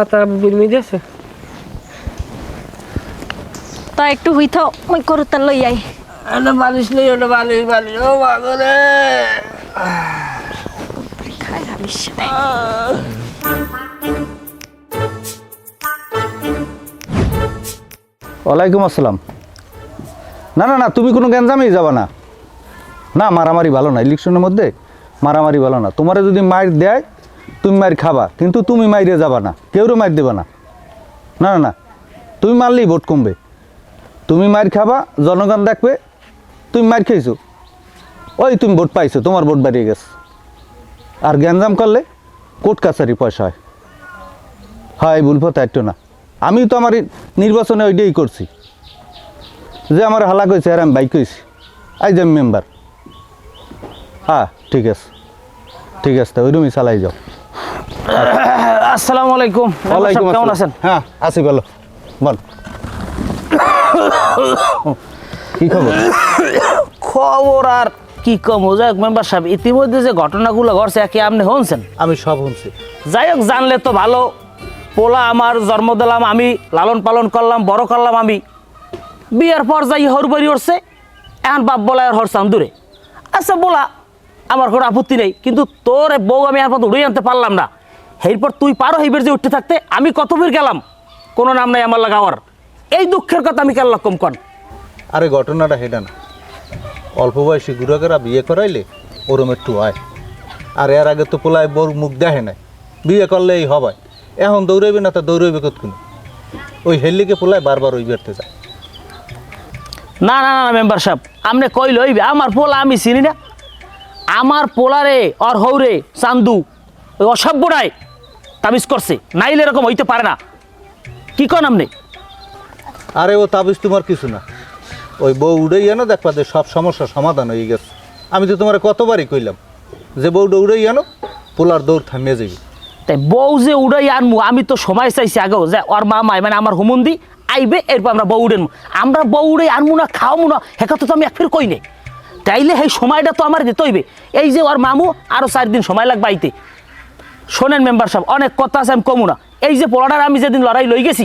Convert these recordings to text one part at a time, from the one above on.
মাথা বুঝমি দিয়েছে তা একটু হইথাও মই করুতা লই আই ওটা বালিশ নেই ওটা বালিশ বালিশ ও বাগরে খাই হাবিস ওয়ালাইকুম আসসালাম। না না না, তুমি কোনো গ্যাঞ্জামেই যাবা না। না, মারামারি ভালো না, ইলেকশনের মধ্যে মারামারি ভালো না। তোমারে যদি মাইর দেয় তুমি মাইর খাবা, কিন্তু তুমি মাইরে যাবা না, কেউরে মাইর দেবা না। না না না, তুমি মারলেই ভোট কমবে। তুমি মাইর খাবা, জনগণ দেখবে তুমি মাইর খেয়েছো, ওই তুমি ভোট পাইছো, তোমার ভোট বাড়িয়ে গেছে। আর গ্যাঞ্জাম করলে কোর্ট কাছারি পয়সা হয়। হয় ভুল পথে একটু না। আমি তো আমার নির্বাচনে ওইটাই করছি, যে আমার হালাক হয়েছে আর আমি বাইক হয়েছি, আই যে মেম্বার। হ্যাঁ ঠিক আছে, ঠিক আছে, ওই রুমই চালাই যাও। আসসালামু আলাইকুম। ওয়ালাইকুম কেমন আসসালাম। আছেন? হ্যাঁ আছি, বলো বল কি খবর? খবর আর কি কম, যাই হোক মেম্বার সাহেব, ইতিমধ্যে যে ঘটনাগুলো ঘটছে কি আপনি শুনছেন? আমি সব শুনছি। যাই হোক, জানলে তো ভালো। পোলা আমার জন্ম দিলাম আমি, লালন পালন করলাম, বড় করলাম আমি। বিয়ের পর যাই হর বাড়ি উঠছে, এখন বাপ বলা আর হরসাম দূরে। আচ্ছা বলা, আমার কোনো আপত্তি নেই, কিন্তু তোর বউ আমি এখন উড়ে আনতে পারলাম না। এরপর তুই পারো এইবার যে উঠতে থাকতে, আমি কত ফির গেলাম, কোনো নাম নাই আমার লাগাওয়ার। এই দুঃখের কথা আমি কেন কম কন? আরে ঘটনাটা হেটা না, অল্প বয়সী গুড়াকেরা বিয়ে করাইলে ওরম একটু হয়। আর এর আগে তো পোলায় বউর মুখ দেখে নাই, বিয়ে করলে এই হবায়। এখন দৌড়াইবে না, তা দৌড়াইবে কতক্ষণ? ওই হেল্লিকে পোলায় বারবার ওই বেরতে যায়। না না না মেম্বার সাহেব, আপনি কই লইবে? আমার পোলা আমি চিনি না। আমার পোলারে আর হৌরে চান্দু ওই অসভ্যটাই তাবিজ করছে, নাইলে এরকম হইতে পারে না। কি কন আপনি? আরে ও তাবিজ তোমার কিছু না, ওই বউ উড়েই আনো, দেখবা যে সব সমস্যার সমাধান হয়ে গেছে। আমি তো তোমার কতবারই কইলাম যে বউটা উড়েই আনো, পোলার দৌড় থামিয়ে যাবে। তাই বউ যে উড়াই আনমু, আমি তো সময় চাইছি আগেও যে ওর মামাই মানে আমার হুমন্দি আইবে, এরপর আমরা বউ উড়েন। আমরা বউ উড়ে আনমু না, খাওয়ামু না, হেকা তো আমি এক ফের কই নেই। তাইলে সেই সময়টা তো আমার দিতে হইবে। এই যে ওর মামু আরও 4 দিন সময় লাগবে আইতে। শোনেন মেম্বার সাহেব, অনেক কথা আছে, আমি কমু না। এই যে পোলাটার আমি যেদিন লড়াই লই গেছি,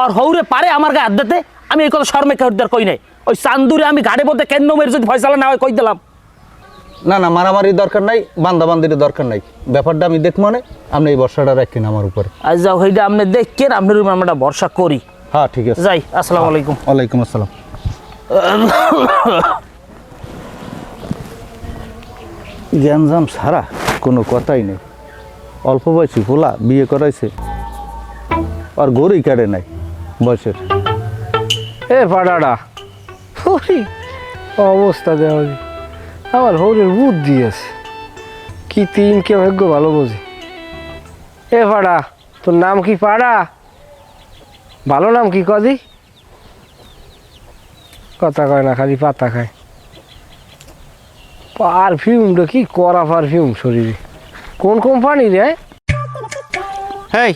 ওর হৌরে পারে আমার গায়ে হাত দিতে, আমি এই কথা শর্মে কেউদার কই নাই। ওই চান্দুরে আমি গাড়ি বলতে কেন মেরে যদি ফয়সালা না হয় কই দিলাম। না না, মারামারির দরকার নাই, বান্দাবান্দির দরকার নাই। ব্যাপারটা আমি দেখ, মানে আপনি এই বর্ষাটা রাখেন আমার উপরে। আজ যাও হইটা আপনি দেখেন, আপনার উপর আমরা ভরসা করি। হ্যাঁ ঠিক আছে, যাই। আসসালামু আলাইকুম। ওয়ালাইকুম আসসালাম। গ্যাঞ্জাম ছাড়া কোনো কথাই নেই। অল্প বয়সী পোলা বিয়ে করাইছে, আর গড়ই কাটে নাই বয়সের। এ পাড়াটা হরি অবস্থা দেওয়া, আমার হরির বুদ্ধি আছে, কি তিন কে ভাগ্য ভালো বোঝে। এ পাড়া, তোর নাম কি? পাড়া ভালো নাম কি? কদি কথা কয় না, খালি পাতা খায়। পারফিউমটা কি করা পারফিউম শরীরে, কোন কোম্পানি রে? হেই